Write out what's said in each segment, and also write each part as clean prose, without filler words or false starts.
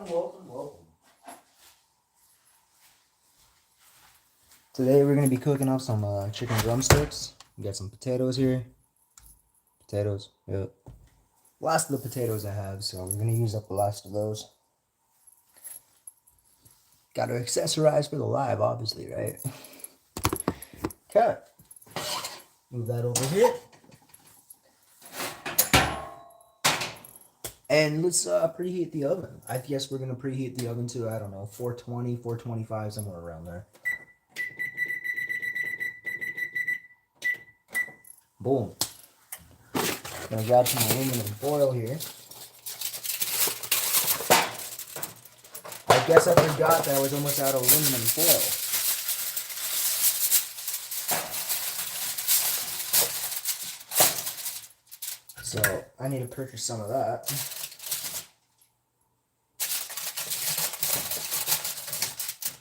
welcome. Today we're going to be cooking up some chicken drumsticks. We got some potatoes here. Potatoes, yep. Last of the potatoes I have, so we're going to use up the last of those. Got to accessorize for the live, obviously, right? Okay. Move that over here. And let's preheat the oven. I guess we're going to preheat the oven to, I don't know, 420, 425, somewhere around there. Boom. Gonna grab some aluminum foil here. I guess I forgot that I was almost out of aluminum foil. So I need to purchase some of that.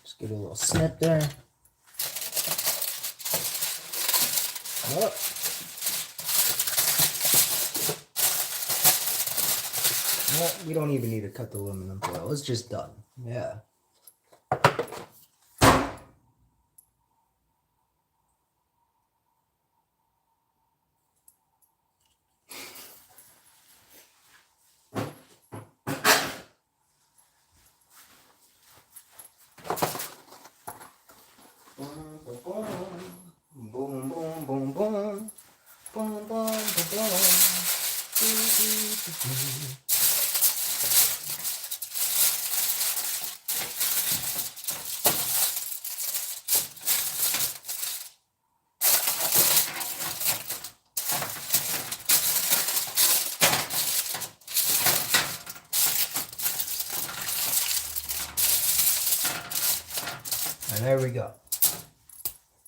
Just give it a little snip there. Yep. Well, we don't even need to cut the aluminum foil. It's just done. Yeah. Boom, boom, boom, boom. Boom, boom, boom, boom. And there we go.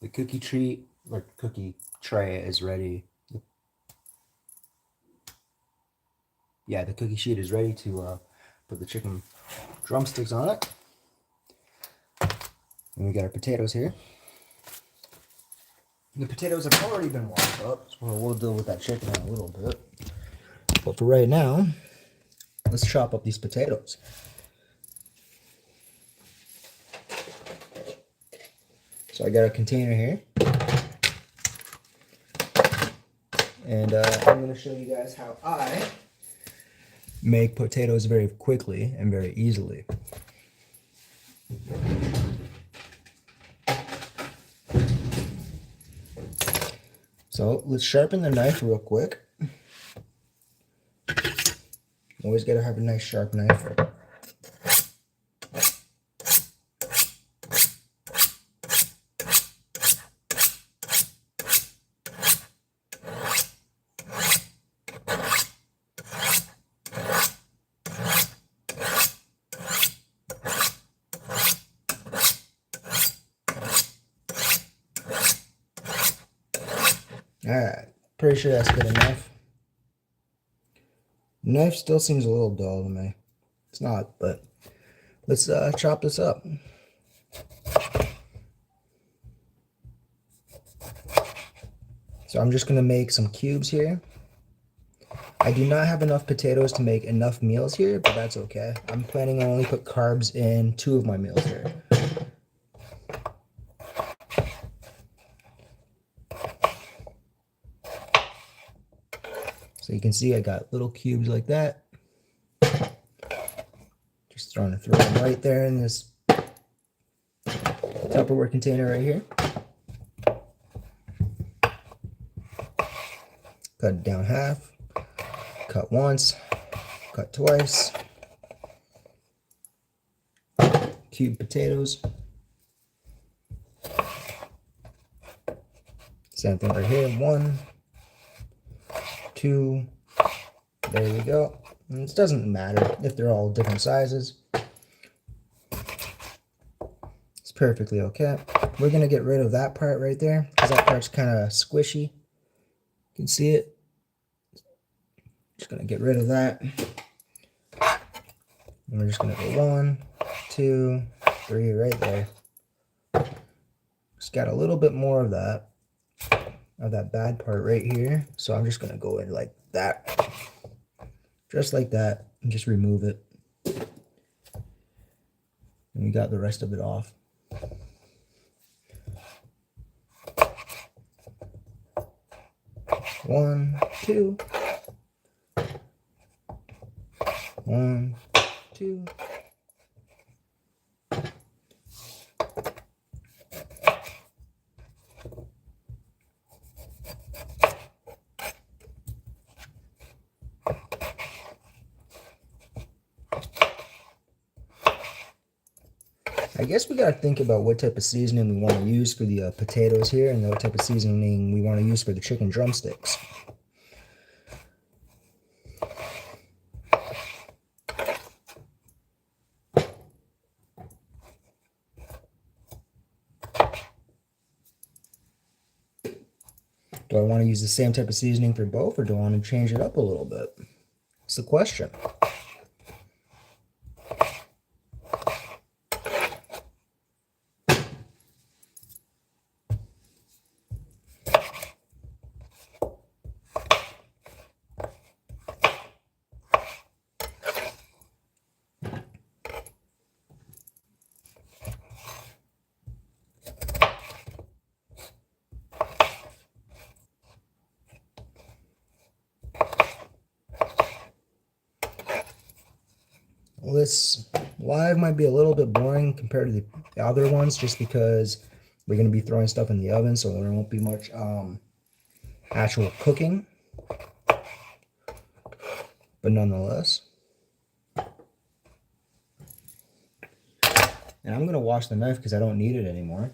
The cookie treat or cookie tray is ready. Yeah, the cookie sheet is ready to put the chicken drumsticks on it. And we got our potatoes here. The potatoes have already been washed up, so we'll deal with that chicken in a little bit. But for right now, let's chop up these potatoes. So I got a container here. And I'm going to show you guys how I make potatoes very quickly and very easily. So let's sharpen the knife real quick. Always got to have a nice sharp knife. Alright, pretty sure that's good enough. Knife still seems a little dull to me. It's not, but let's chop this up. So I'm just going to make some cubes here. I do not have enough potatoes to make enough meals here, but that's okay. I'm planning to only put carbs in 2 of my meals here. So you can see I got little cubes like that. Just throw them right there in this Tupperware container right here. Cut it down half. Cut once. Cut twice. Cube potatoes. Same thing right here. 1, 2. There we go. And it doesn't matter if they're all different sizes. It's perfectly okay. We're going to get rid of that part right there because that part's kind of squishy. You can see it. Just going to get rid of that. And we're just going to go 1, 2, 3 right there. Just got a little bit more of that bad part right here. So I'm just going to go in like that. Just like that, and just remove it. And we got the rest of it off. One, two. One, two. I guess we gotta think about what type of seasoning we want to use for the potatoes here, and what type of seasoning we want to use for the chicken drumsticks. Do I want to use the same type of seasoning for both, or do I want to change it up a little bit? That's the question. This live might be a little bit boring compared to the other ones, just because we're going to be throwing stuff in the oven, so there won't be much actual cooking. But nonetheless. And I'm going to wash the knife because I don't need it anymore.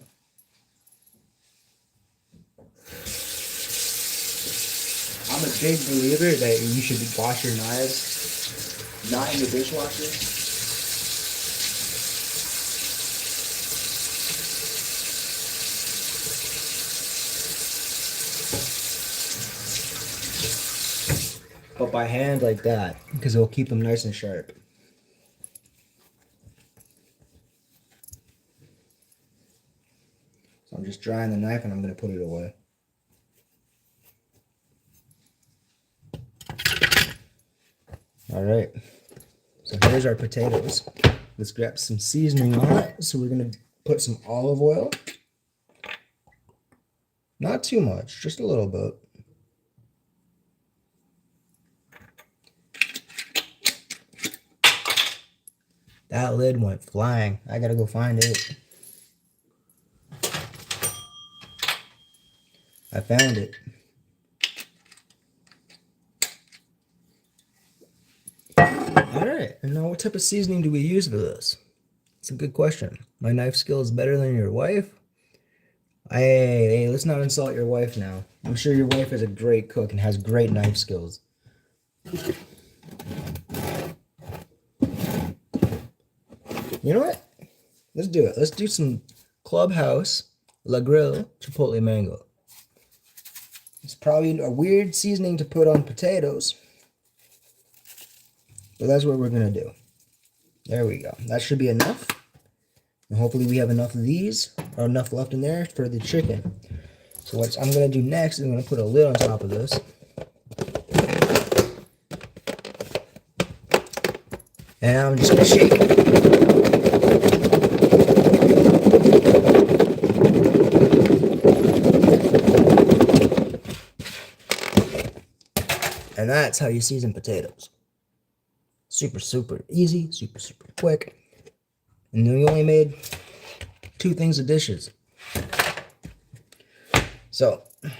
I'm a big believer that you should wash your knives not in the dishwasher. But by hand like that, because it will keep them nice and sharp. So I'm just drying the knife and I'm going to put it away. All right, so here's our potatoes. Let's grab some seasoning on it. So we're going to put some olive oil. Not too much, just a little bit. That lid went flying. I gotta go find it. I found it. Alright, and now what type of seasoning do we use for this? It's a good question. My knife skill is better than your wife? Hey, let's not insult your wife now. I'm sure your wife is a great cook and has great knife skills. You know what? Let's do it. Let's do some Clubhouse La Grill Chipotle Mango. It's probably a weird seasoning to put on potatoes, but that's what we're going to do. There we go. That should be enough. And hopefully we have enough of these, or enough left in there for the chicken. So what I'm going to do next is I'm going to put a lid on top of this. And I'm just going to shake it. And that's how you season potatoes. Super, super easy, super, super quick. And then we only made 2 things of dishes. So, I'm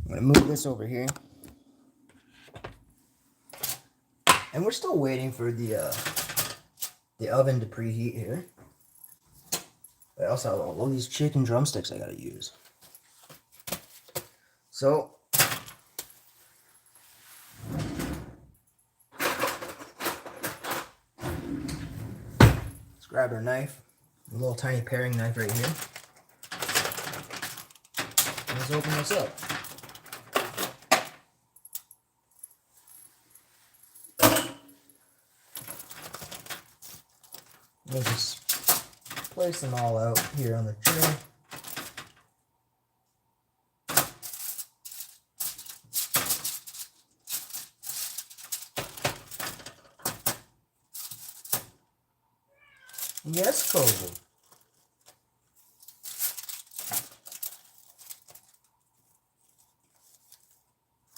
going to move this over here. And we're still waiting for the oven to preheat here. I also have all these chicken drumsticks I got to use. So, grab our knife, a little tiny paring knife right here. Let's open this up. We'll just place them all out here on the tray. Yes, Koval.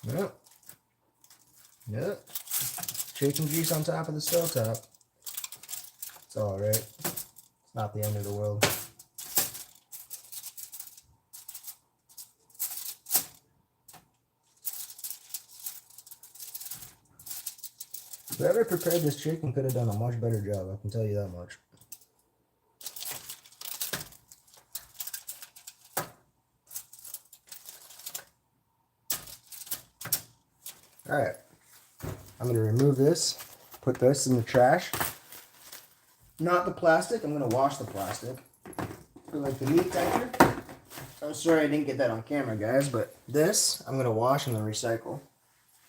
Yep. Yep. Chicken grease on top of the stove top. It's alright. It's not the end of the world. Whoever prepared this chicken could have done a much better job, I can tell you that much. Alright. I'm going to remove this, put this in the trash. Not the plastic, I'm going to wash the plastic. For like the meat texture. I'm sorry I didn't get that on camera, guys, but this I'm going to wash and then recycle.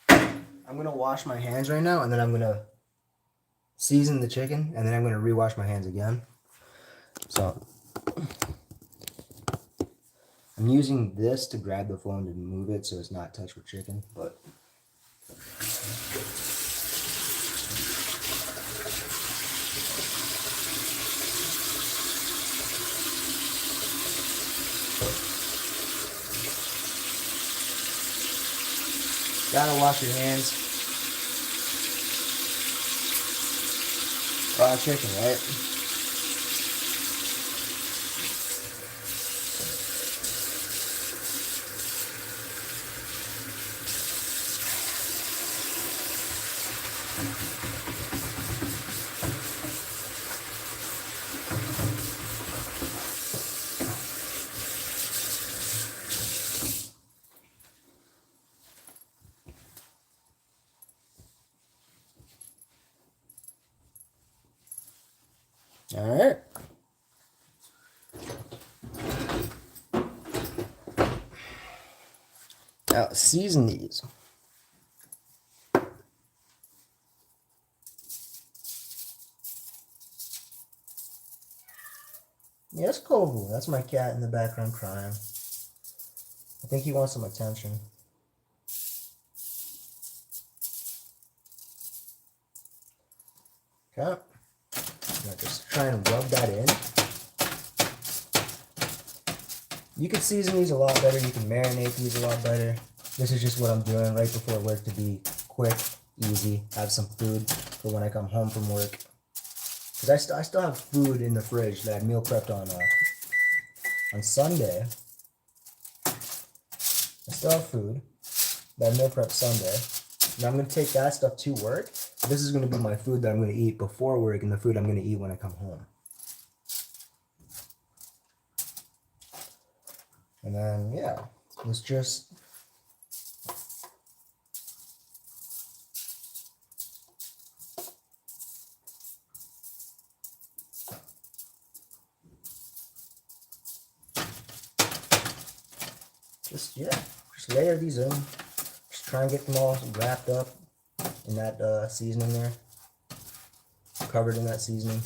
I'm going to wash my hands right now, and then I'm going to season the chicken, and then I'm going to rewash my hands again. So I'm using this to grab the phone to move it so it's not touched with chicken, but gotta wash your hands. Raw chicken, right? Alright. Now season these. Yes, Kovu. That's my cat in the background crying. I think he wants some attention. Okay. Now just try and rub that in. You can season these a lot better. You can marinate these a lot better. This is just what I'm doing right before work to be quick, easy, have some food for when I come home from work. Because I still have food in the fridge that I meal prepped on Sunday. I still have food that I meal prepped Sunday. Now I'm going to take that stuff to work. This is going to be my food that I'm going to eat before work and the food I'm going to eat when I come home. And then, yeah, let's just... Just layer these in. Just try and get them all wrapped up in that seasoning there. Covered in that seasoning.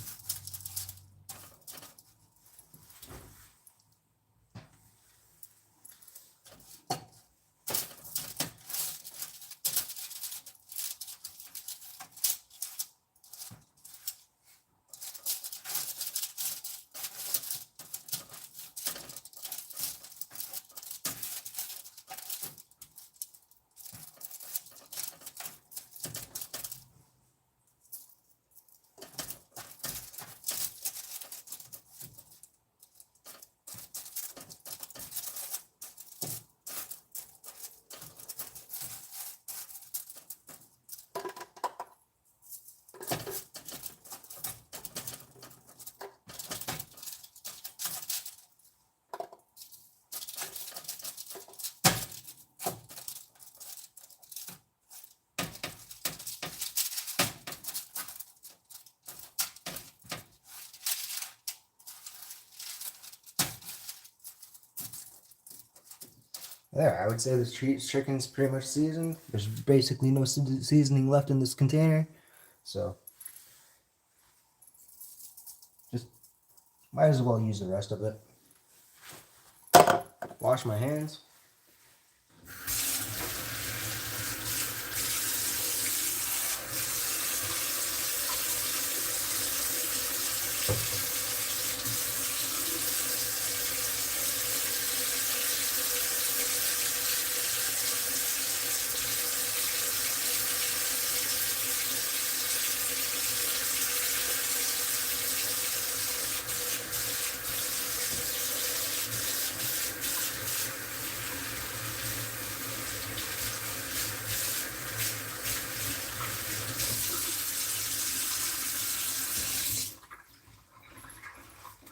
There, I would say this chicken's pretty much seasoned. There's basically no seasoning left in this container. So, just might as well use the rest of it. Wash my hands.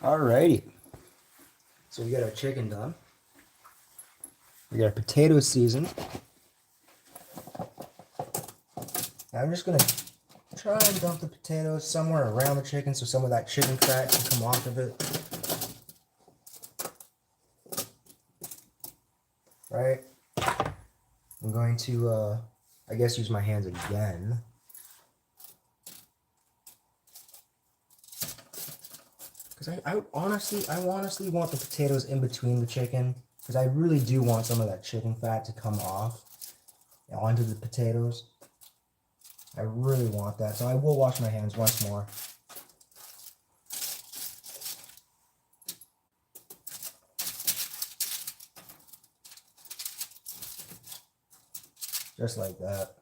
Alrighty. So we got our chicken done. We got our potatoes seasoned. Now I'm just gonna try and dump the potatoes somewhere around the chicken so some of that chicken fat can come off of it. Right? I'm going to, I guess, use my hands again. Because I honestly want the potatoes in between the chicken. Because I really do want some of that chicken fat to come off onto the potatoes. I really want that. So I will wash my hands once more. Just like that.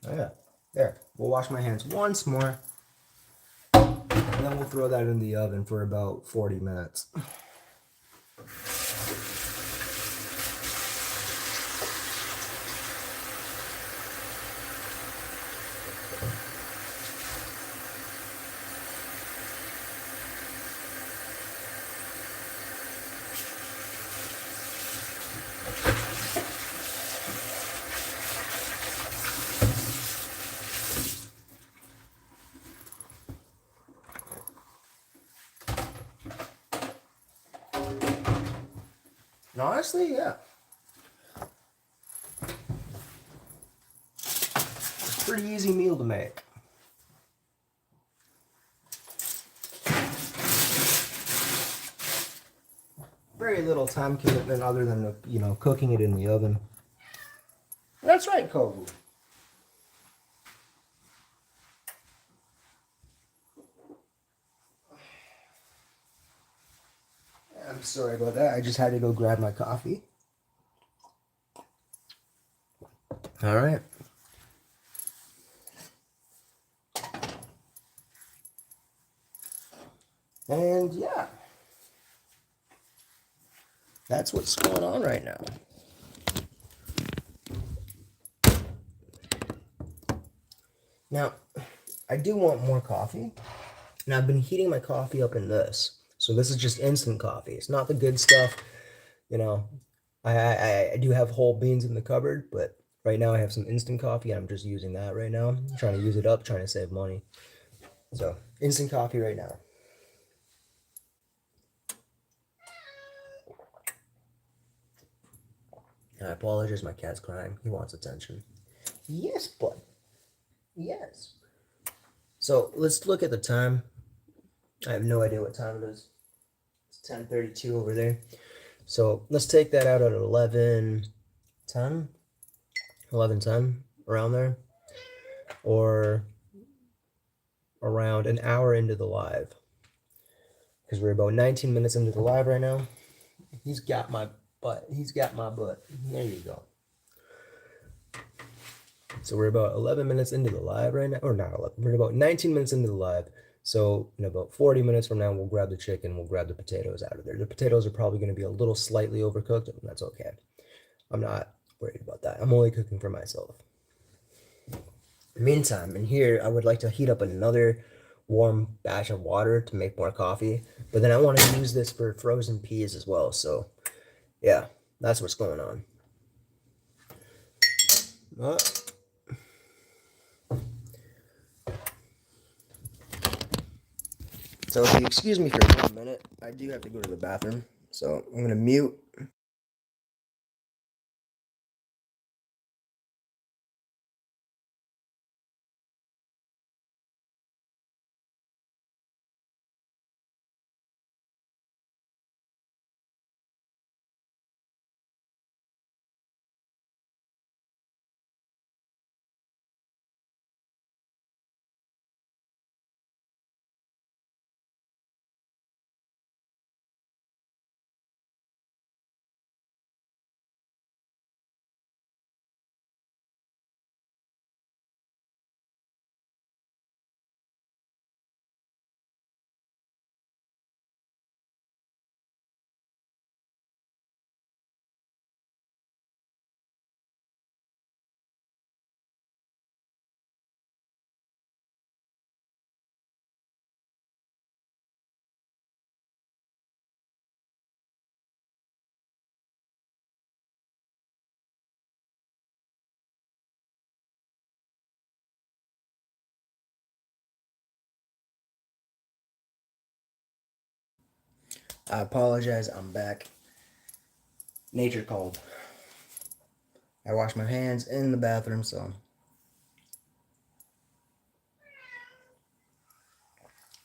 Oh yeah, there. We'll wash my hands once more. And then we'll throw that in the oven for about 40 minutes. And honestly, yeah. It's a pretty easy meal to make. Very little time commitment other than, cooking it in the oven. That's right, Kobu. I'm sorry about that. I just had to go grab my coffee. All right. And yeah, that's what's going on right now. Now, I do want more coffee. And I've been heating my coffee up in this. So this is just instant coffee. It's not the good stuff. I do have whole beans in the cupboard, but right now I have some instant coffee. And I'm just using that right now. I'm trying to use it up, trying to save money. So instant coffee right now. I apologize, my cat's crying. He wants attention. Yes, bud. Yes. So let's look at the time. I have no idea what time it is. It's 10:32 over there. So let's take that out at 11:10, 11:10, around there, or around an hour into the live. Because we're about 19 minutes into the live right now. He's got my butt. He's got my butt. There you go. So we're about 11 minutes into the live right now, or not 11. We're about 19 minutes into the live. So in about 40 minutes from now, we'll grab the chicken, we'll grab the potatoes out of there. The potatoes are probably going to be a little slightly overcooked, and that's okay. I'm not worried about that. I'm only cooking for myself. Meantime, in here, I would like to heat up another warm batch of water to make more coffee, but then I want to use this for frozen peas as well. So yeah, that's what's going on. So if you excuse me for 1 minute, I do have to go to the bathroom. So I'm going to mute. I apologize, I'm back. Nature called. I washed my hands in the bathroom, so.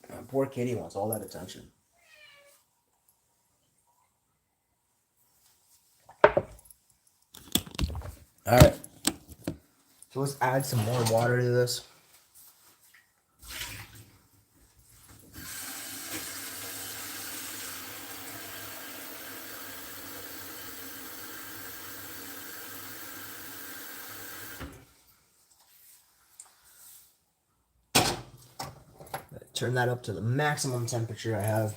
My poor kitty wants all that attention. Alright. So let's add some more water to this. Turn that up to the maximum temperature I have.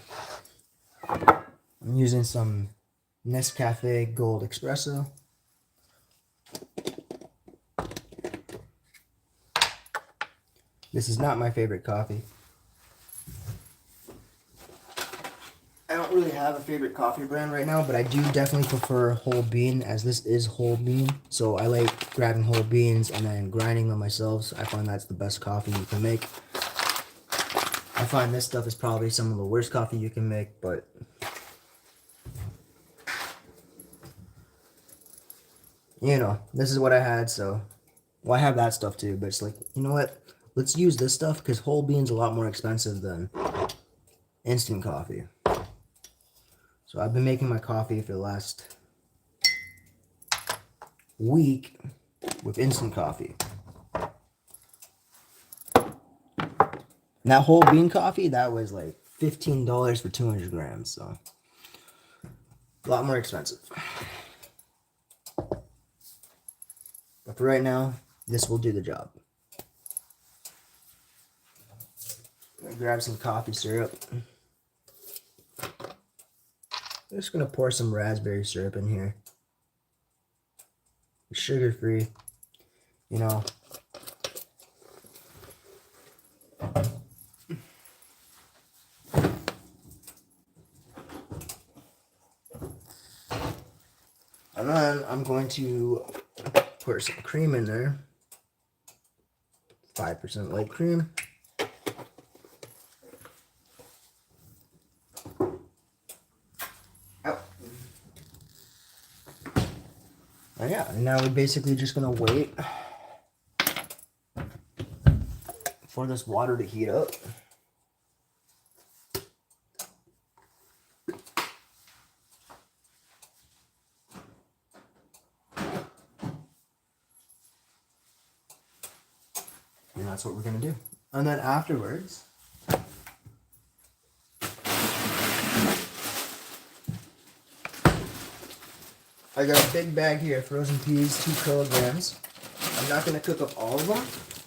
I'm using some Nescafe Gold Espresso. This is not my favorite coffee. I don't really have a favorite coffee brand right now, but I do definitely prefer whole bean, as this is whole bean. So I like grabbing whole beans and then grinding them myself. So I find that's the best coffee you can make. I find this stuff is probably some of the worst coffee you can make, but you know, this is what I had, so well, I have that stuff too, but it's like, you know what? Let's use this stuff because whole bean's a lot more expensive than instant coffee. So I've been making my coffee for the last week with instant coffee. And that whole bean coffee, that was like $15 for 200 grams, so a lot more expensive. But for right now, this will do the job. I'm gonna grab some coffee syrup. I'm just gonna pour some raspberry syrup in here. Sugar-free, you know. And then I'm going to pour some cream in there. 5% light cream. Oh. And yeah, and now we're basically just gonna wait for this water to heat up. And that's what we're gonna do. And then afterwards, I got a big bag here, frozen peas, 2 kilograms. I'm not gonna cook up all of them,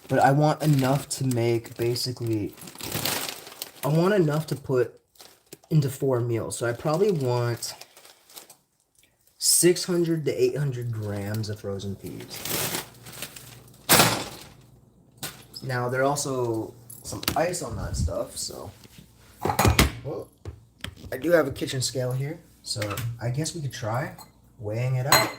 but I want enough to make basically, I want enough to put into 4 meals. So I probably want 600 to 800 grams of frozen peas. Now, there are also some ice on that stuff, so. Well, I do have a kitchen scale here, so I guess we could try weighing it out.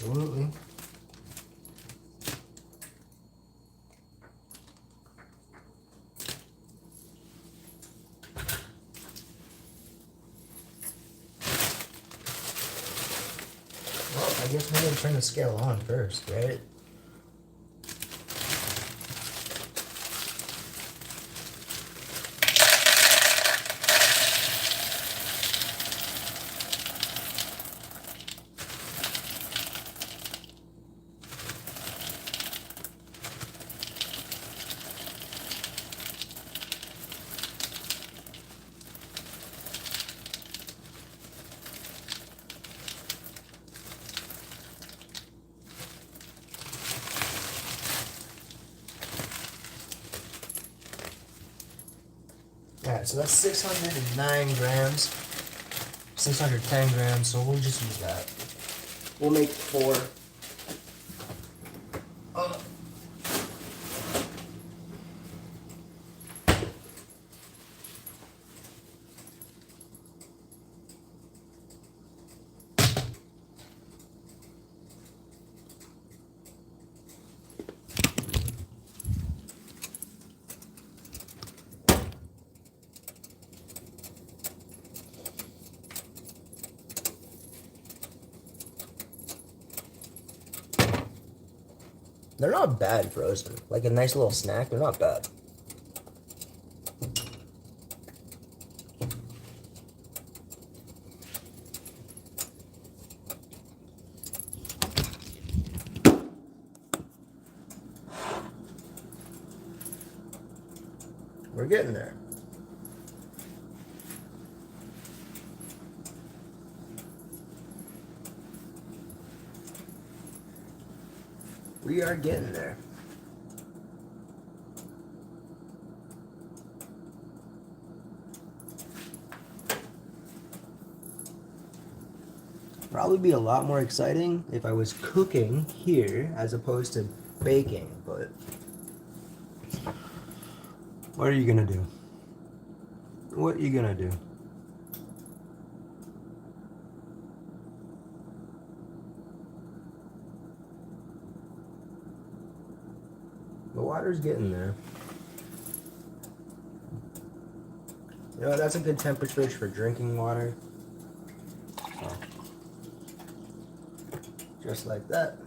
Absolutely. Well, I guess we're gonna turn the scale on first, right? Alright, so that's 609 grams, 610 grams, so we'll just use that. We'll make 4. They're not bad frozen. Like a nice little snack, they're not bad. We're getting there. We are getting there. Probably be a lot more exciting if I was cooking here as opposed to baking, but what are you gonna do? What are you gonna do? The water's getting there. You know, that's a good temperature for drinking water. So, just like that.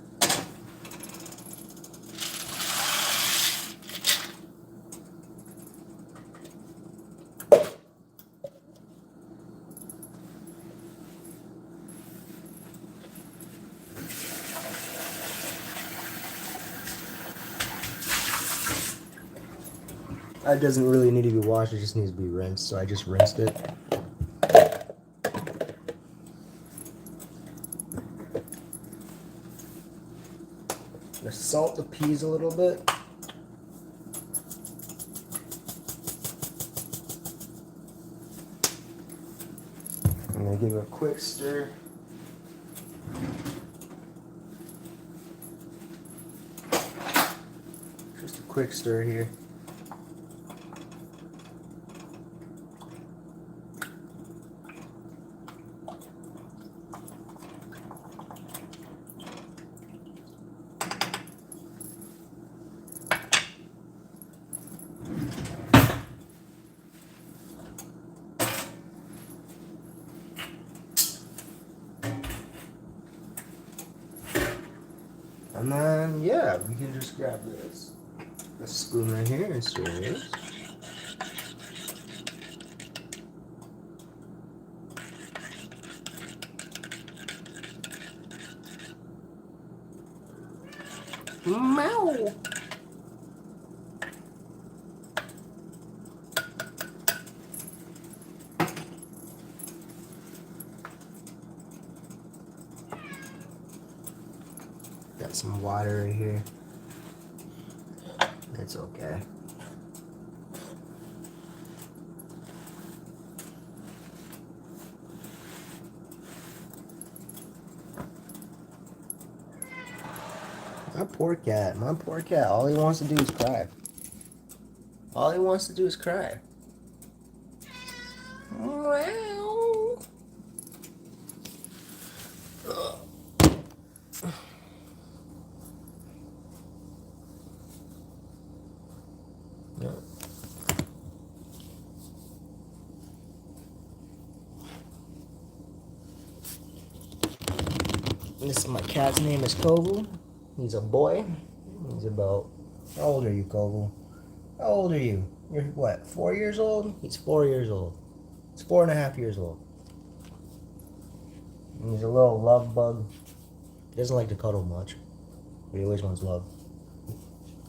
That doesn't really need to be washed, it just needs to be rinsed, so I just rinsed it. I'm gonna salt the peas a little bit. I'm gonna give it a quick stir. Just a quick stir here. And then, yeah, we can just grab this spoon right here and stir this. Meow. Got some water right here. It's okay. My poor cat, all he wants to do is cry. All he wants to do is cry. Meow. My cat's name is Kovu. He's a boy. He's about, how old are you, Kovu? How old are you? You're what, 4 years old? He's 4 years old. He's 4.5 years old. And he's a little love bug. He doesn't like to cuddle much, but he always wants love.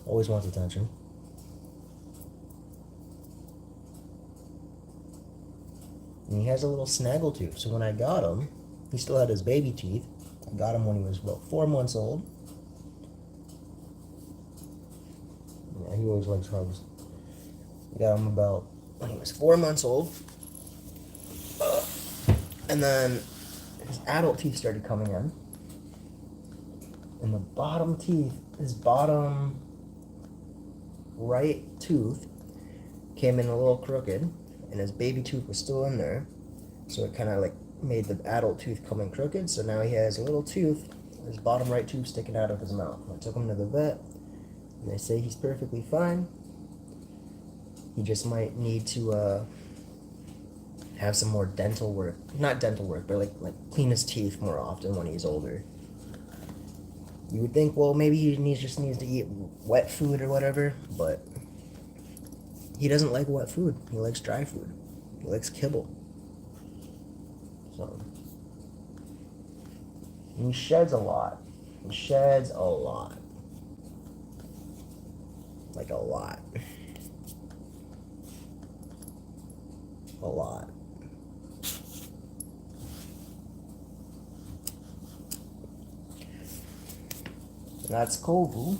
Always wants attention. And he has a little snaggle tooth. So when I got him, he still had his baby teeth. I got him when he was about 4 months old. Yeah, he always likes hugs. I got him about when he was 4 months old. And then his adult teeth started coming in. And the bottom teeth, his bottom right tooth came in a little crooked. And his baby tooth was still in there. So it kind of like made the adult tooth come in crooked. So now he has a little tooth, his bottom right tooth sticking out of his mouth. I took him to the vet. And they say he's perfectly fine. He just might need to have some more dental work. Not dental work, but like clean his teeth more often when he's older. You would think, well, maybe he just needs to eat wet food or whatever, but he doesn't like wet food. He likes dry food. He likes kibble. So, and he sheds a lot. He sheds a lot. Like a lot. A lot. And that's Kovu.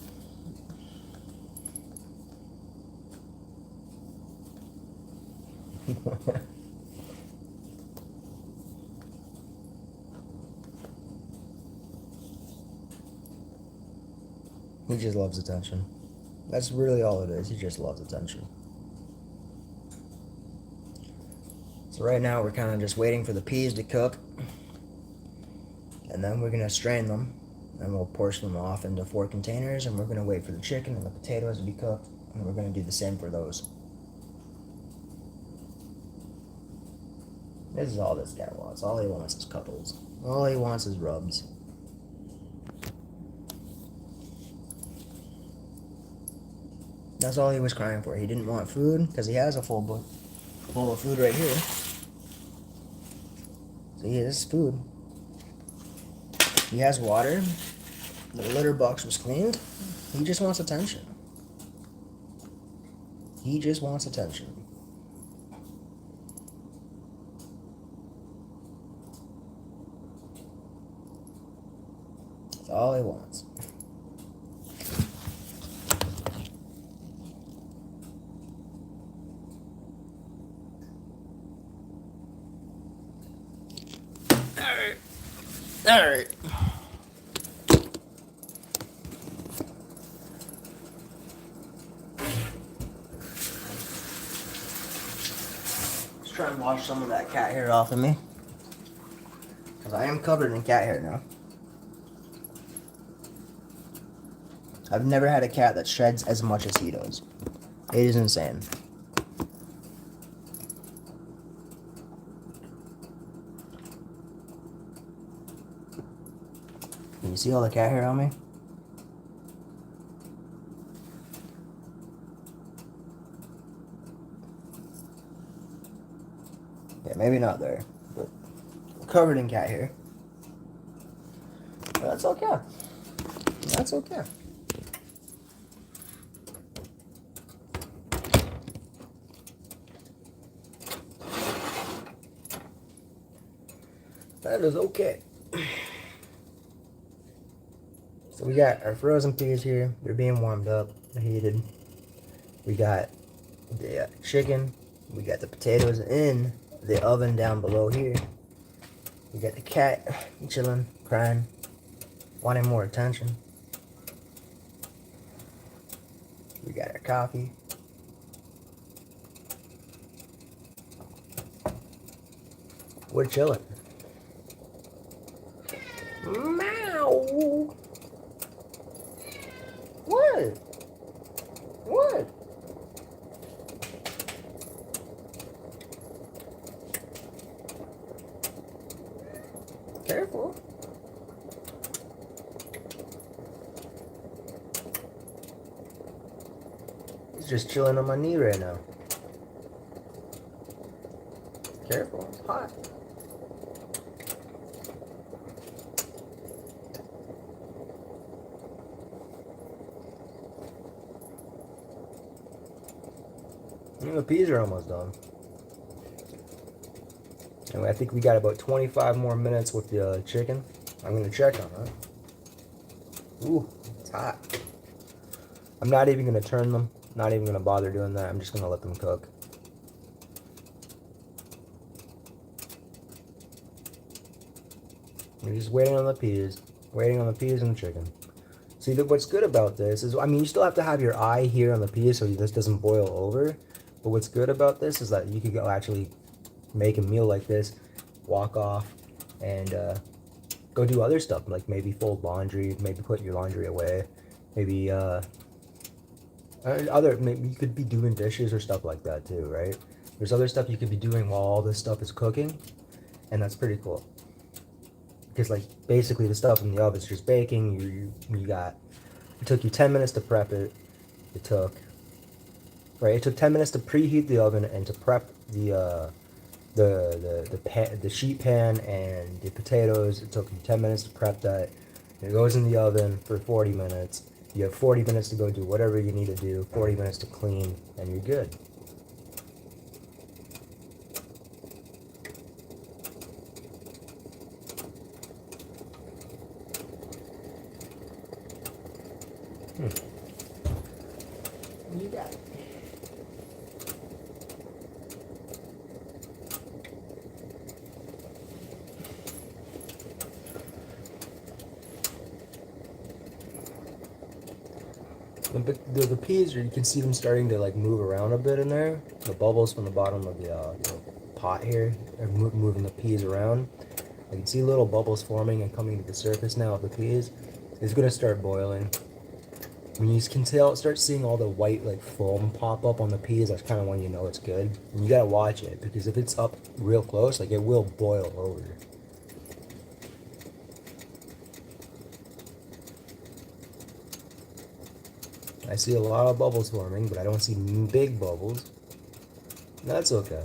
He just loves attention. That's really all it is. He just loves attention. So right now we're kind of just waiting for the peas to cook. And then we're going to strain them. And we'll portion them off into 4 containers. And we're going to wait for the chicken and the potatoes to be cooked. And we're going to do the same for those. This is all this guy wants. All he wants is cuddles. All he wants is rubs. That's all he was crying for. He didn't want food because he has a full bowl of food right here. So he has food. He has water. The litter box was cleaned. He just wants attention. He just wants attention. That's all he wants. Alright. Let's try and wash some of that cat hair off of me. Because I am covered in cat hair now. I've never had a cat that sheds as much as he does. It is insane. Can you see all the cat hair on me? Yeah, maybe not there, but covered in cat hair. But that's okay. That's okay. That is okay. So we got our frozen peas here. They're being warmed up, heated. We got the chicken. We got the potatoes in the oven down below here. We got the cat chilling, crying, wanting more attention. We got our coffee. We're chilling. Meow. What? What? Careful. He's just chilling on my knee right now. Careful, it's hot. The peas are almost done. And I think we got about 25 more minutes with the chicken. I'm going to check on that. Ooh, it's hot. I'm not even going to turn them. Not even going to bother doing that. I'm just going to let them cook. We're just waiting on the peas. Waiting on the peas and the chicken. See, what's good about this is, I mean, you still have to have your eye here on the peas so this doesn't boil over. But what's good about this is that you could go actually make a meal like this, walk off, and go do other stuff, like maybe fold laundry, maybe put your laundry away, maybe maybe you could be doing dishes or stuff like that too, right? There's other stuff you could be doing while all this stuff is cooking, and that's pretty cool. because like basically the stuff in the oven is just baking. It took you 10 minutes to prep it. It took 10 minutes to preheat the oven and to prep the sheet pan and the potatoes. It took you 10 minutes to prep that. It goes in the oven for 40 minutes. You have 40 minutes to go do whatever you need to do, 40 minutes to clean, and you're good. What do you got? The peas, you can see them starting to like move around a bit in there. The bubbles from the bottom of the pot here are moving the peas around. I can see little bubbles forming and coming to the surface now of the peas. It's gonna start boiling. When you can start seeing all the white like foam pop up on the peas, that's kind of when you know it's good. And you gotta watch it, because if it's up real close, like it will boil over. I see a lot of bubbles forming, but I don't see big bubbles. That's okay.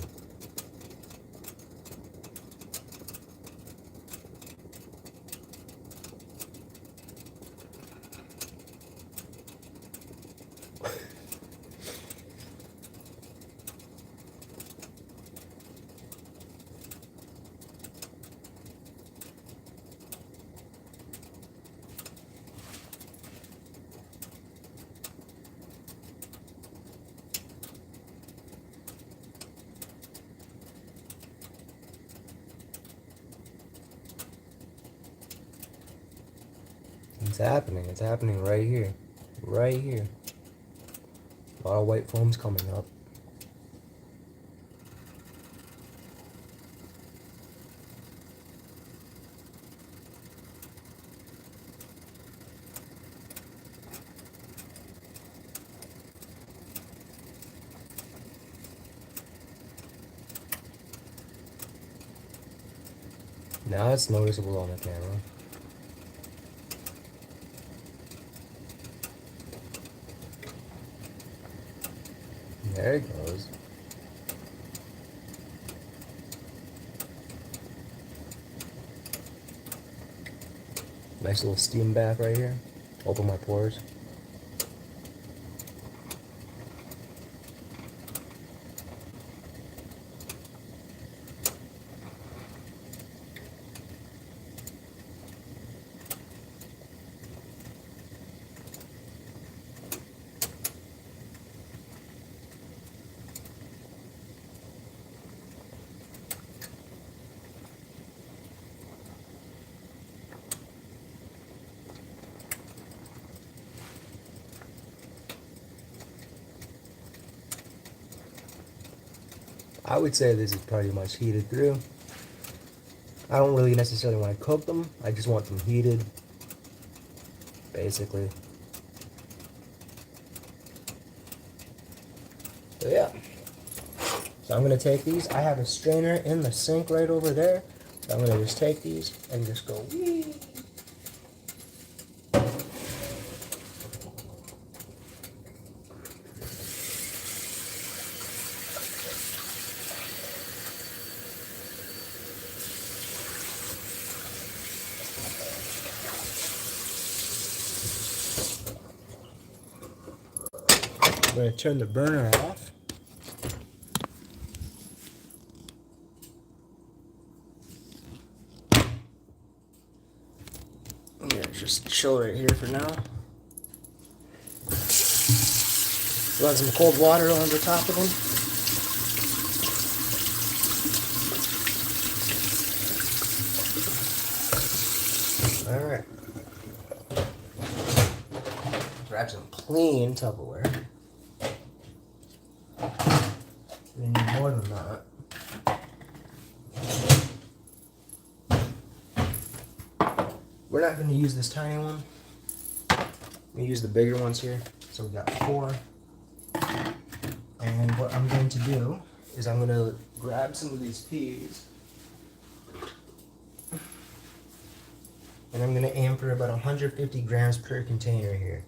It's happening. It's happening right here. Right here. A lot of white foam's coming up. Now it's noticeable on the camera. There it goes. Nice little steam bath right here. Open my pores. I would say this is pretty much heated through. I don't really necessarily want to cook them. I just want them heated, basically. So yeah. So I'm going to take these. I have a strainer in the sink right over there. So I'm going to just take these and just go wee. I'm going to turn the burner off. I'm going to just chill right here for now. Run some cold water on the top of them. Alright. Grab some clean Tupperware. We need more than that. We're not going to use this tiny one. We use the bigger ones here. So we got 4. And what I'm going to do is I'm going to grab some of these peas. And I'm gonna aim for about 150 grams per container here.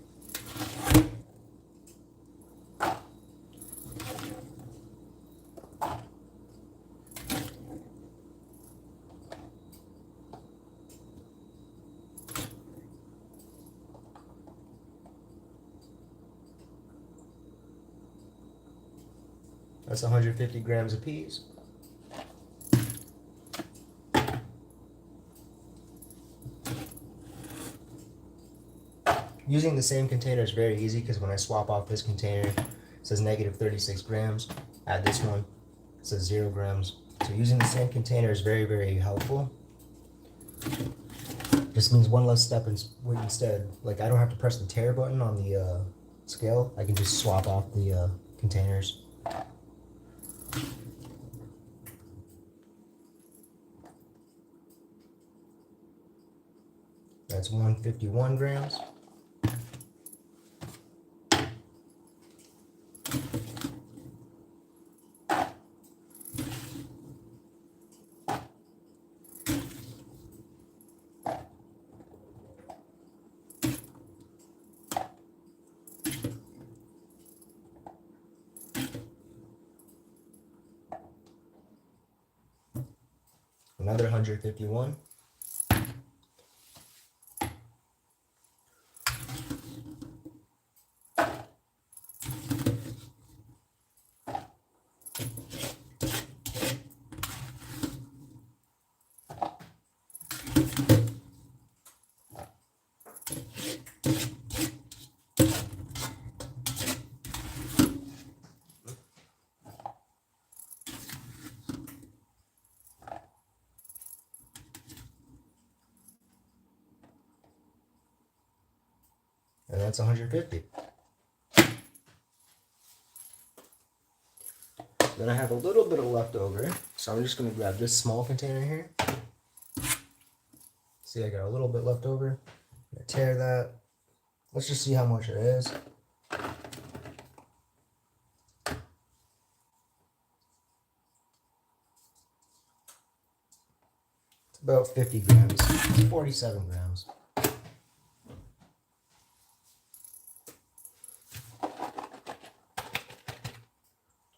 That's 150 grams of peas. Using the same container is very easy because when I swap off this container, it says negative 36 grams. Add this one, it says 0 grams. So using the same container is very, very helpful. Just means one less step instead. Like I don't have to press the tare button on the scale. I can just swap off the containers. That's 151 grams. Another 151. And that's 150. Then I have a little bit of leftover, so I'm just going to grab this small container here. See, I got a little bit left over. I'm going to tear that. Let's just see how much it is. It's about 50 grams. It's 47 grams.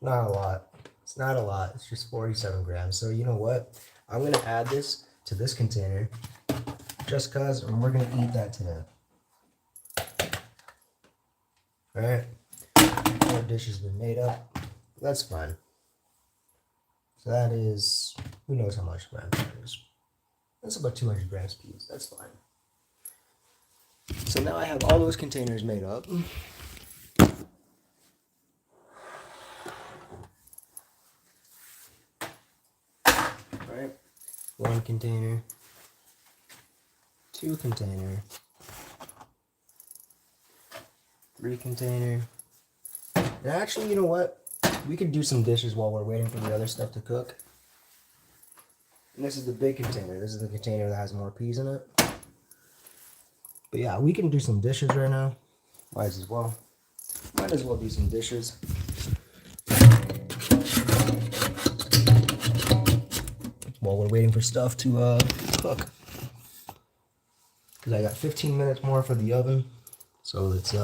Not a lot. It's not a lot. It's just 47 grams. So you know what? I'm going to add this to this container just because, and we're going to eat that today. Alright. Our dish has been made up. That's fine. So that is, who knows how much grams that is. That's about 200 grams peas. That's fine. So now I have all those containers made up. Alright. 1 container. 2 container. 3 container. And actually, you know what? We could do some dishes while we're waiting for the other stuff to cook. And this is the big container. This is the container that has more peas in it. But yeah, we can do some dishes right now. Might as well. Might as well do some dishes. While we're waiting for stuff to cook. Because I got 15 minutes more for the oven. So let's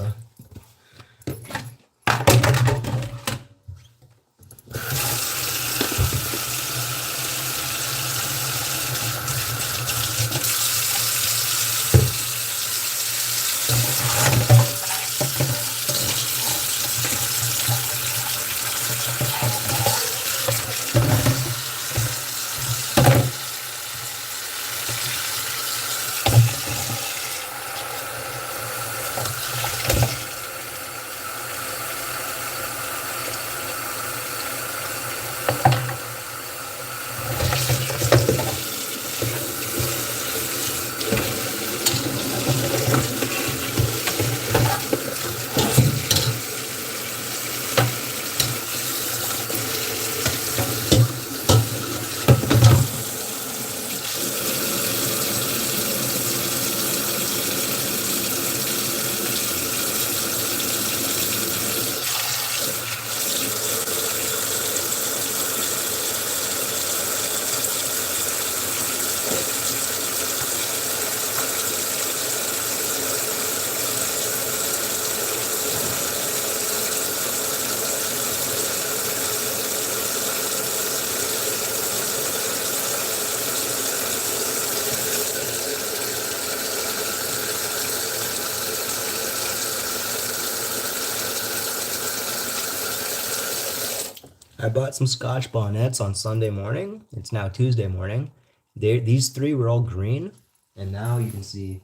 I bought some Scotch bonnets on Sunday morning. It's now Tuesday morning. These three were all green, and now you can see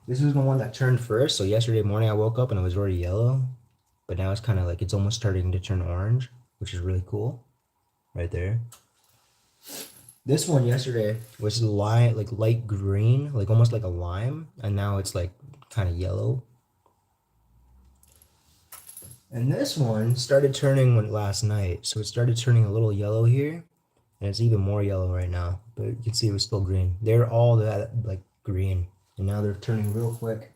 this was the one that turned first. So yesterday morning I woke up and it was already yellow, but now it's kind of like it's almost starting to turn orange, which is really cool, right there. This one yesterday was light green, like almost like a lime, and now it's like kind of yellow. And this one started turning last night, so it started turning a little yellow here, and it's even more yellow right now. But you can see it was still green. They're all that like green, and now they're turning real quick.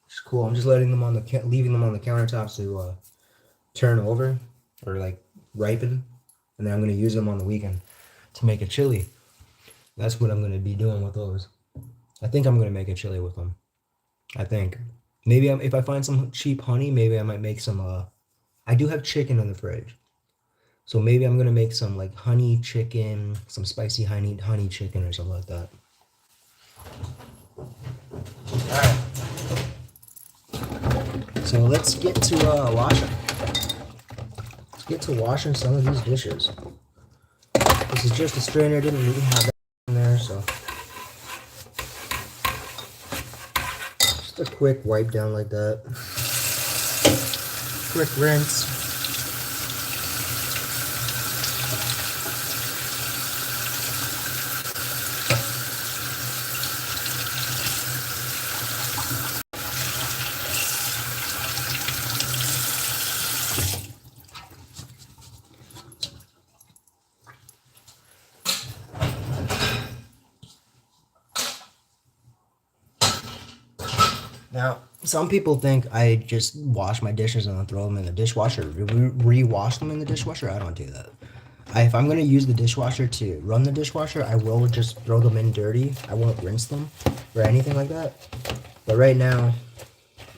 It's cool. I'm just leaving them on the countertops to turn over or like ripen, and then I'm gonna use them on the weekend to make a chili. That's what I'm gonna be doing with those. I think I'm gonna make a chili with them. I think. Maybe if I find some cheap honey, maybe I might make some. I do have chicken in the fridge, so maybe I'm gonna make some like honey chicken, some spicy honey chicken or something like that. All right. So let's get to washing. Let's get to washing some of these dishes. This is just a strainer. Didn't really have that in there, so. A quick wipe down like that. Quick rinse. Now, some people think I just wash my dishes and then throw them in the dishwasher, re-wash them in the dishwasher. I don't do that. If I'm going to use the dishwasher to run the dishwasher, I will just throw them in dirty. I won't rinse them or anything like that. But right now,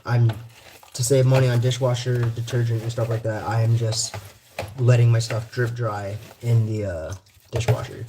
to save money on dishwasher, detergent, and stuff like that, I am just letting my stuff drip dry in the dishwasher.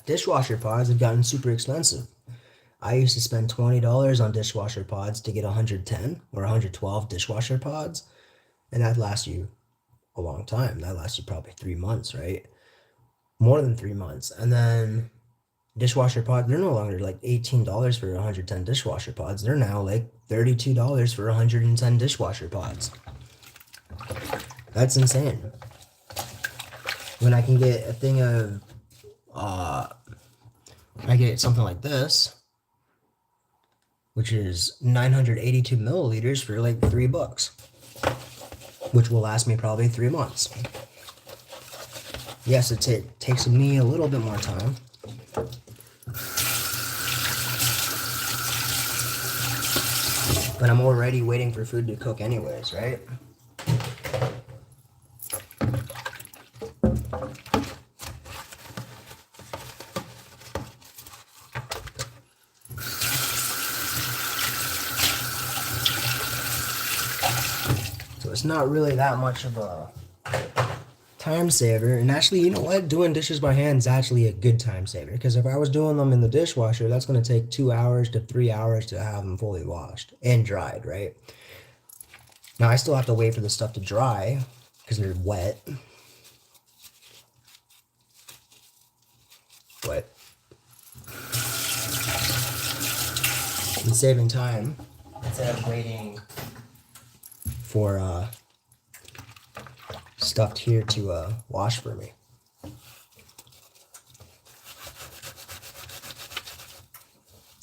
Dishwasher pods have gotten super expensive. I used to spend $20 on dishwasher pods to get 110 or 112 dishwasher pods, and that lasts you a long time. That lasts you probably 3 months, right? More than 3 months. And then dishwasher pods, they're no longer like $18 for 110 dishwasher pods. They're now like $32 for 110 dishwasher pods. That's insane. When I can get a thing of I get something like this, which is 982 milliliters for like $3, which will last me probably 3 months. Yes, it takes me a little bit more time. But I'm already waiting for food to cook anyways, right? It's not really that much of a time saver. And actually, you know what? Doing dishes by hand is actually a good time saver. Because if I was doing them in the dishwasher, that's going to take 2 hours to 3 hours to have them fully washed and dried, right? Now, I still have to wait for the stuff to dry because they're wet. But I'm saving time instead of waiting for stuff here to wash for me.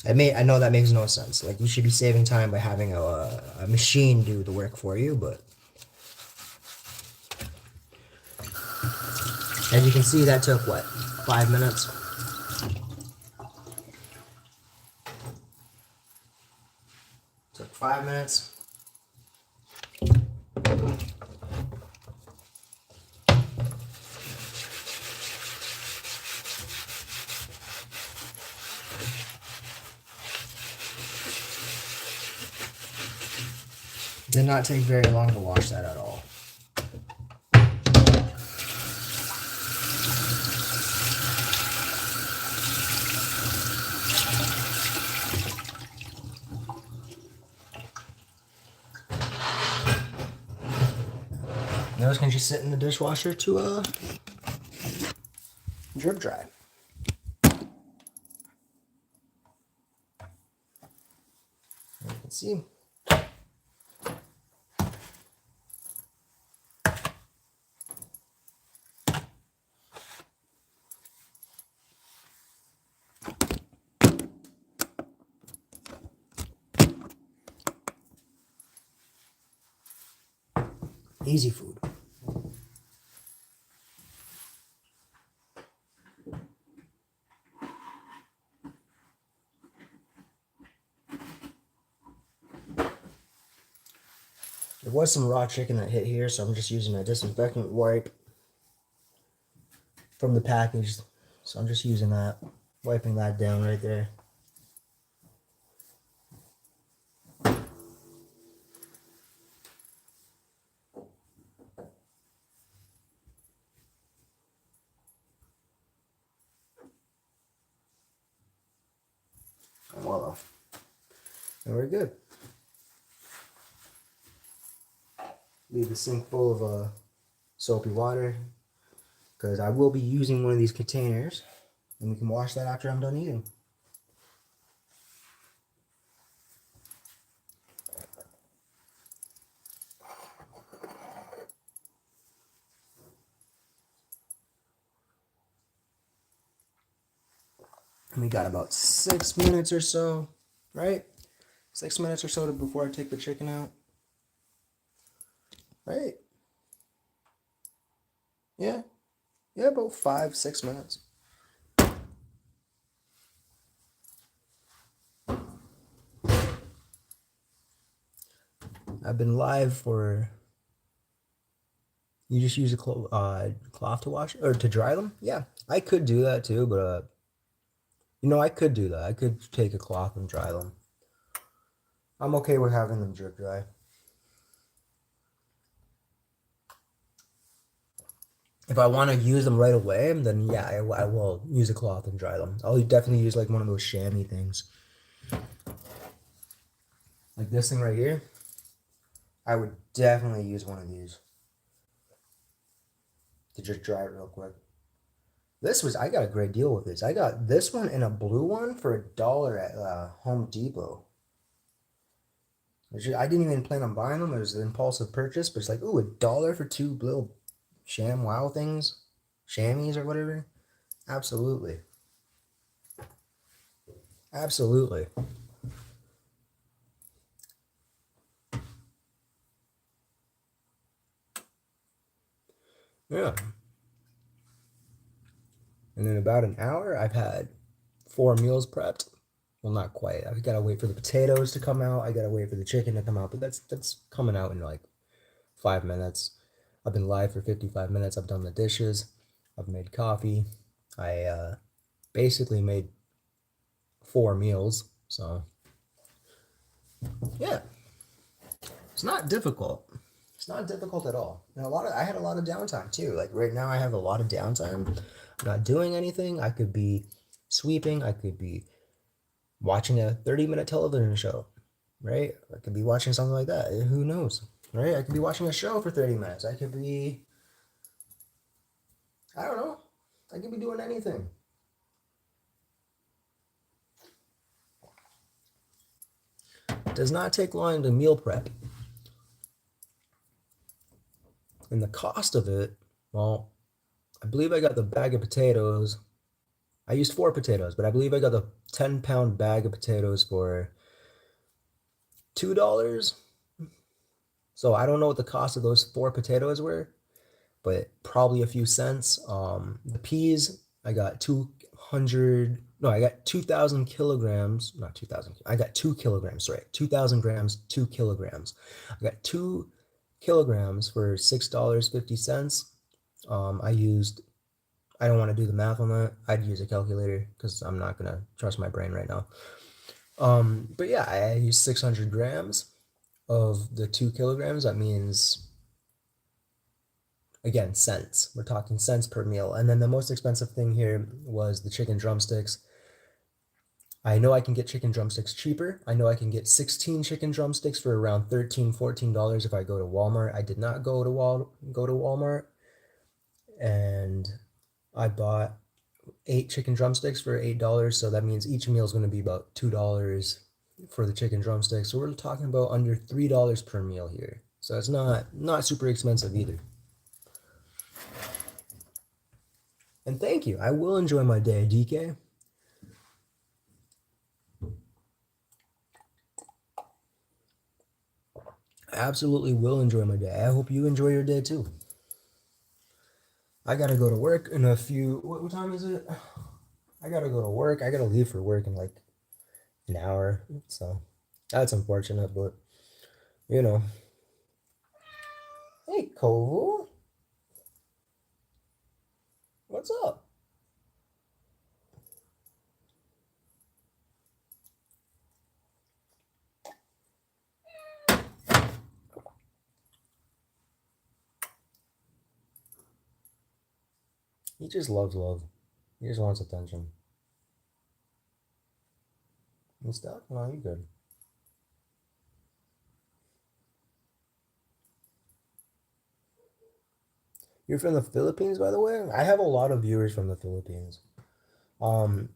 I know that makes no sense. Like, you should be saving time by having a machine do the work for you, but as you can see, that took what, 5 minutes? Took 5 minutes. Did not take very long to wash that at all. Those can just sit in the dishwasher to drip dry. You can see. Easy food. There was some raw chicken that hit here, so I'm just using a disinfectant wipe from the package. So I'm just using that, wiping that down right there. And voila. And we're good. Leave the sink full of soapy water, because I will be using one of these containers, and we can wash that after I'm done eating. And we got about 6 minutes or so, right? 6 minutes or so before I take the chicken out. Right? Yeah. Yeah, about 5-6 minutes. I've been live for... You just use a cloth to wash or to dry them? Yeah, I could do that too, but you know, I could do that. I could take a cloth and dry them. I'm okay with having them drip dry. If I want to use them right away, then yeah, I will use a cloth and dry them. I'll definitely use like one of those chamois things. Like this thing right here. I would definitely use one of these to just dry it real quick. I got a great deal with this. I got this one and a blue one for $1 at Home Depot. I didn't even plan on buying them. It was an impulsive purchase, but it's like, ooh, $1 for two little ShamWow things, chamois or whatever. Absolutely, absolutely. Yeah. And in about an hour, I've had 4 meals prepped. Well, not quite. I've got to wait for the potatoes to come out. I got to wait for the chicken to come out, but that's coming out in like 5 minutes. I've been live for 55 minutes. I've done the dishes. I've made coffee. I basically made 4 meals. So, yeah. It's not difficult. It's not difficult at all. And I had a lot of downtime too. Like right now I have a lot of downtime. I'm not doing anything. I could be sweeping. I could be watching a 30-minute television show, right? I could be watching something like that. Who knows, right? I could be watching a show for 30 minutes. I don't know. I could be doing anything. It does not take long to meal prep. And the cost of it, well, I believe I got the bag of potatoes. I used 4 potatoes, but I believe I got the 10-pound bag of potatoes for $2. So I don't know what the cost of those 4 potatoes were, but probably a few cents. The peas, I got 2,000 kilograms, not 2,000. I got 2 kilograms, right? 2,000 grams, 2 kilograms. I got 2 kilograms for $6.50. I don't want to do the math on that. I'd use a calculator because I'm not going to trust my brain right now. But yeah, I used 600 grams. of the 2 kilograms, that means, again, cents. We're talking cents per meal. And then the most expensive thing here was the chicken drumsticks. I know I can get chicken drumsticks cheaper. I know I can get 16 chicken drumsticks for around $13, $14 if I go to Walmart. I did not go to Walmart, and I bought 8 chicken drumsticks for $8, so that means each meal is going to be about $2 for the chicken drumsticks. So we're talking about under $3 per meal here. So it's not super expensive either. And thank you. I will enjoy my day, DK. I absolutely will enjoy my day. I hope you enjoy your day too. I gotta go to work in a few. What time is it? I gotta go to work. I gotta leave for work in like an hour. So that's unfortunate, but you know. Hey, Kovu. What's up? He just loves love. He just wants attention. And stuff? No, you good. You're from the Philippines, by the way? I have a lot of viewers from the Philippines. Um,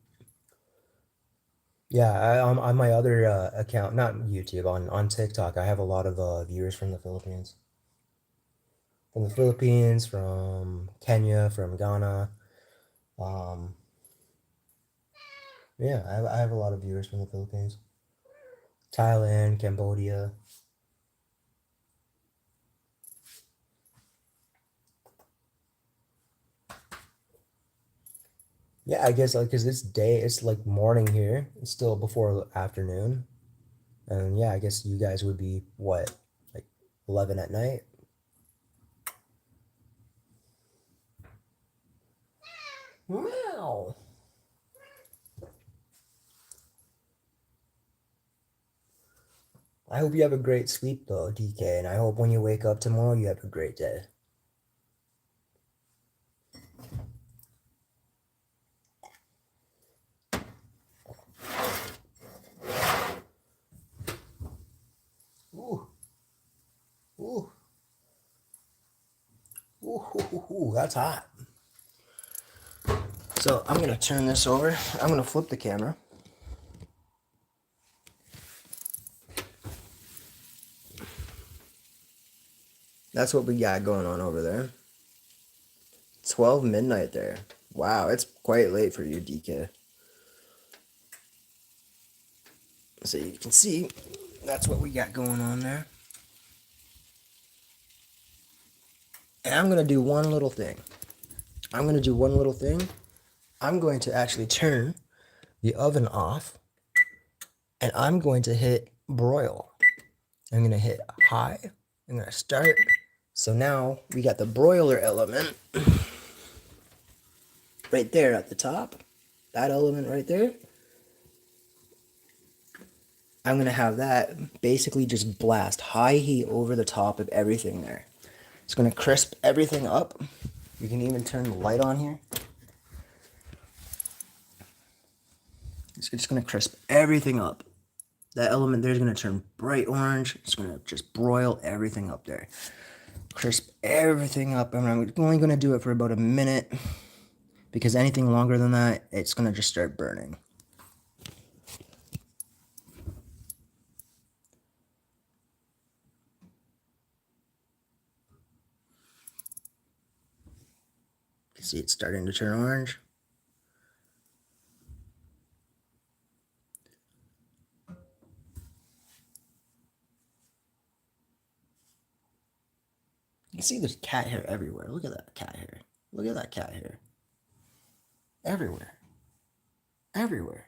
yeah, on my other account, not YouTube, on TikTok, I have a lot of viewers from the Philippines. From the Philippines, from Kenya, from Ghana. Um, yeah, I have a lot of viewers from the Philippines. Thailand, Cambodia. Yeah, I guess like because it's like morning here. It's still before afternoon. And yeah, I guess you guys would be what, like 11 at night? Wow. I hope you have a great sleep though, DK, and I hope when you wake up tomorrow you have a great day. Ooh, ooh, ooh, that's hot. So I'm gonna turn this over. I'm gonna flip the camera. That's what we got going on over there. 12 midnight there. Wow, it's quite late for you, DK. So you can see, that's what we got going on there. And I'm gonna do one little thing. I'm going to actually turn the oven off, and I'm going to hit broil. I'm gonna hit high. I'm gonna start. So now we got the broiler element right there at the top. That element right there. I'm gonna have that basically just blast high heat over the top of everything there. It's gonna crisp everything up. You can even turn the light on here. It's just gonna crisp everything up. That element there is gonna turn bright orange. It's gonna just broil everything up there. Crisp everything up. And I'm only gonna do it for about a minute, because anything longer than that, it's gonna just start burning. You see it's starting to turn orange. You see there's cat hair everywhere. Look at that cat hair. Look at that cat hair. Everywhere. Everywhere.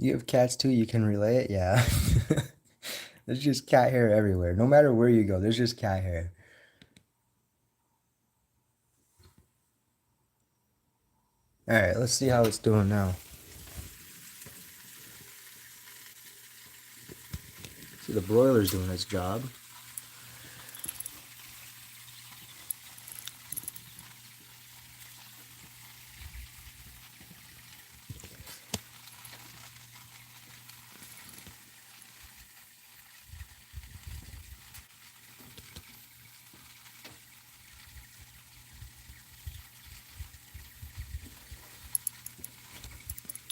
You have cats too, you can relate? Yeah. There's just cat hair everywhere. No matter where you go, there's just cat hair. Alright, let's see how it's doing now. See, the broiler's doing its job.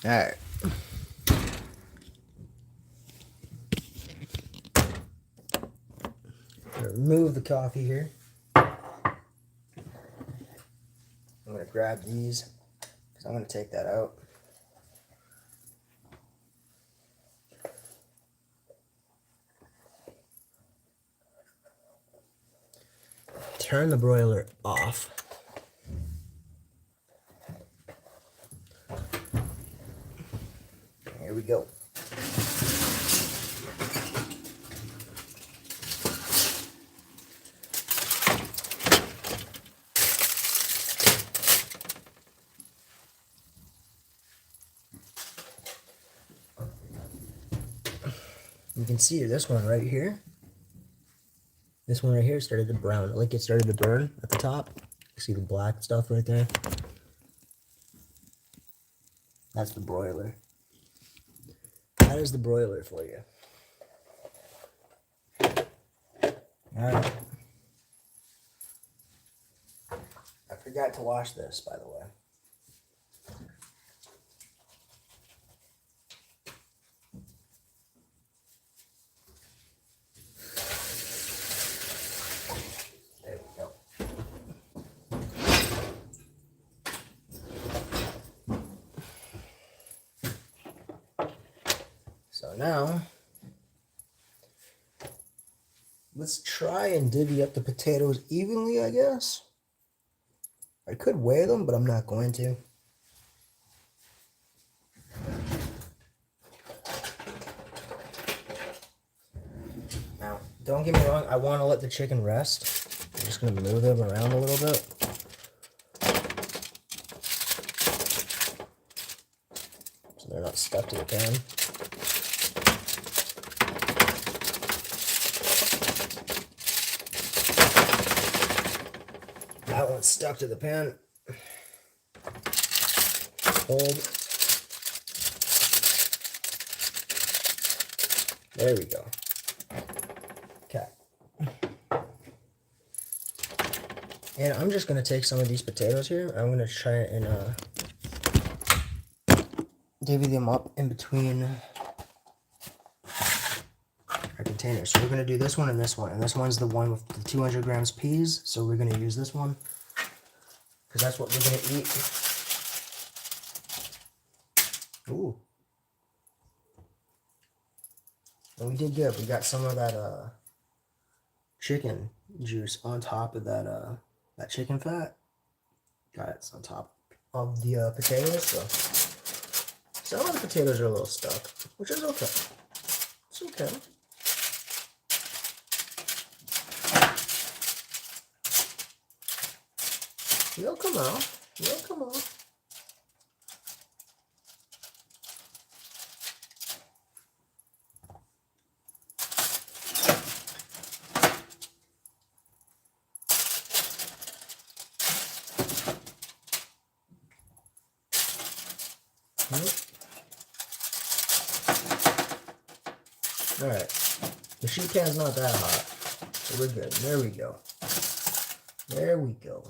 Alright. Remove the coffee here. I'm going to grab these because I'm going to take that out. Turn the broiler off. Here we go. You can see this one right here. This one right here started to brown, like it started to burn at the top. You see the black stuff right there? That's the broiler. That is the broiler for you. Alright. I forgot to wash this, by the way. There we go. So now, let's try and divvy up the potatoes evenly, I guess. I could weigh them, but I'm not going to. Now, don't get me wrong, I want to let the chicken rest. I'm just going to move them around a little bit. So they're not stuck to the pan. That one's stuck to the pan. Hold. There we go. Okay. And I'm just going to take some of these potatoes here. I'm going to try and divvy them up in between our containers. So we're going to do this one and this one. And this one's the one with the 200 grams peas. So we're going to use this one because that's what we're going to eat. Ooh. And we did good. We got some of that chicken juice on top of that that chicken fat. Got it on top of the potatoes. So some of the potatoes are a little stuck, which is okay. It's okay. They'll come out. They'll come out. Alright, the sheet pan's not that hot, so we're good. There we go. There we go.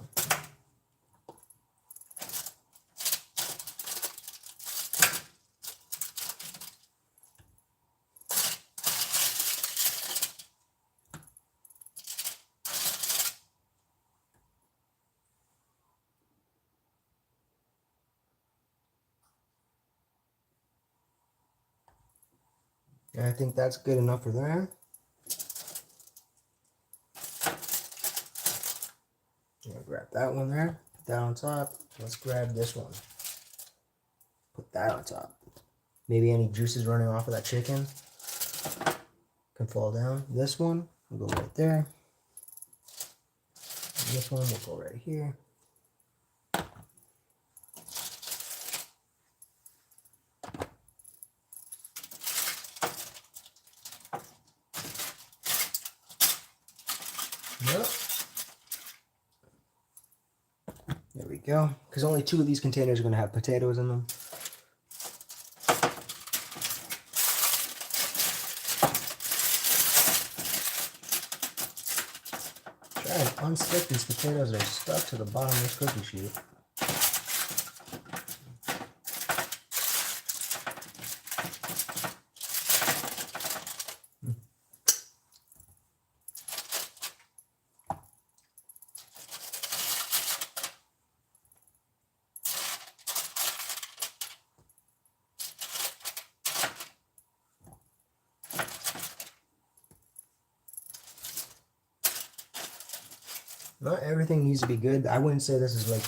And I think that's good enough for there. I'm gonna grab that one there, put that on top. Let's grab this one. Put that on top. Maybe any juices running off of that chicken can fall down. This one will go right there. And this one will go right here. Yep. There we go. Because only 2 of these containers are going to have potatoes in them. Try and unstick these potatoes that are stuck to the bottom of this cookie sheet. Not everything needs to be good. I wouldn't say this is like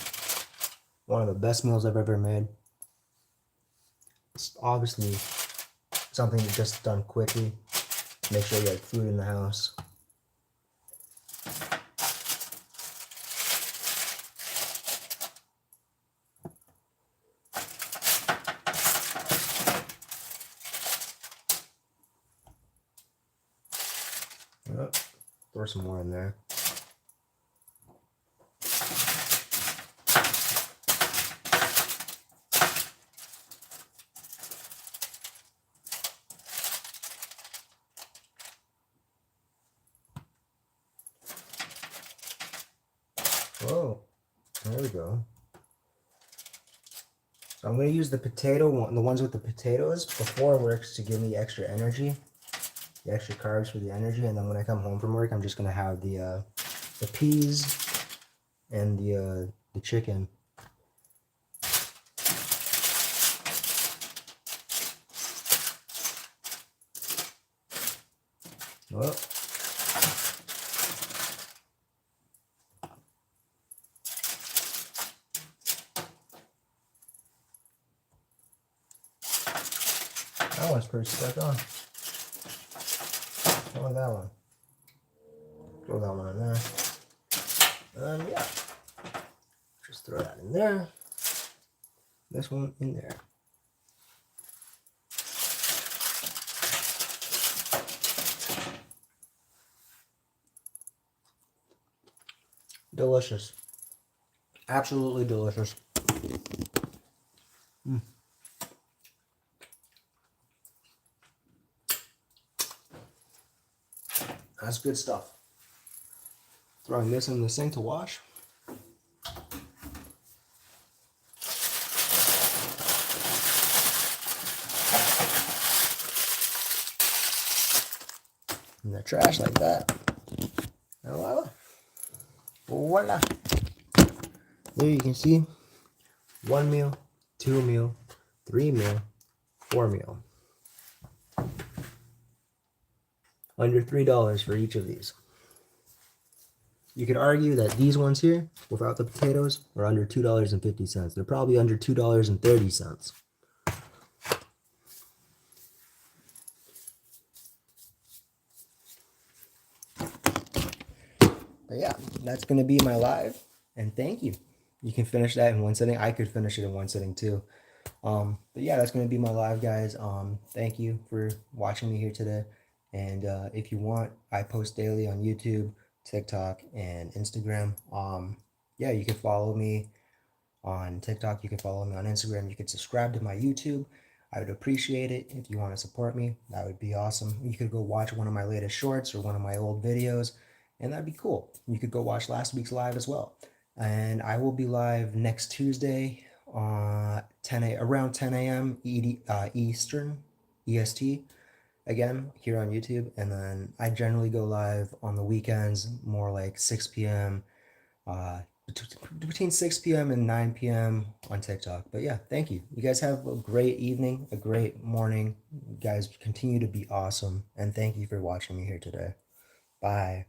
one of the best meals I've ever made. It's obviously something that's just done quickly. Make sure you have food in the house. Yep. Throw some more in there. Whoa, there we go. So I'm going to use the potato one, the ones with the potatoes before work to give me extra energy, the extra carbs for the energy, and then when I come home from work, I'm just going to have the peas and the chicken. Well. That one's pretty stuck on. How about that one? Throw that one in there. And yeah, just throw that in there. This one in there. Delicious. Absolutely delicious. That's good stuff. Throwing this in the sink to wash. In the trash like that. And voila. Voila. There you can see 1 meal, 2 meal, 3 meal, 4 meal. Under $3 for each of these. You could argue that these ones here, without the potatoes, are under $2.50. They're probably under $2.30. But yeah, that's going to be my live, and thank you. You can finish that in one sitting. I could finish it in one sitting too. But yeah, that's going to be my live, guys. Thank you for watching me here today. And if you want, I post daily on YouTube, TikTok, and Instagram. Yeah, you can follow me on TikTok. You can follow me on Instagram. You can subscribe to my YouTube. I would appreciate it if you want to support me. That would be awesome. You could go watch one of my latest shorts or one of my old videos, and that'd be cool. You could go watch last week's live as well. And I will be live next Tuesday around 10 a.m. Eastern, EST, again, here on YouTube. And then I generally go live on the weekends, more like 6 p.m., between 6 p.m. and 9 p.m. on TikTok. But yeah, thank you. You guys have a great evening, a great morning. You guys continue to be awesome. And thank you for watching me here today. Bye.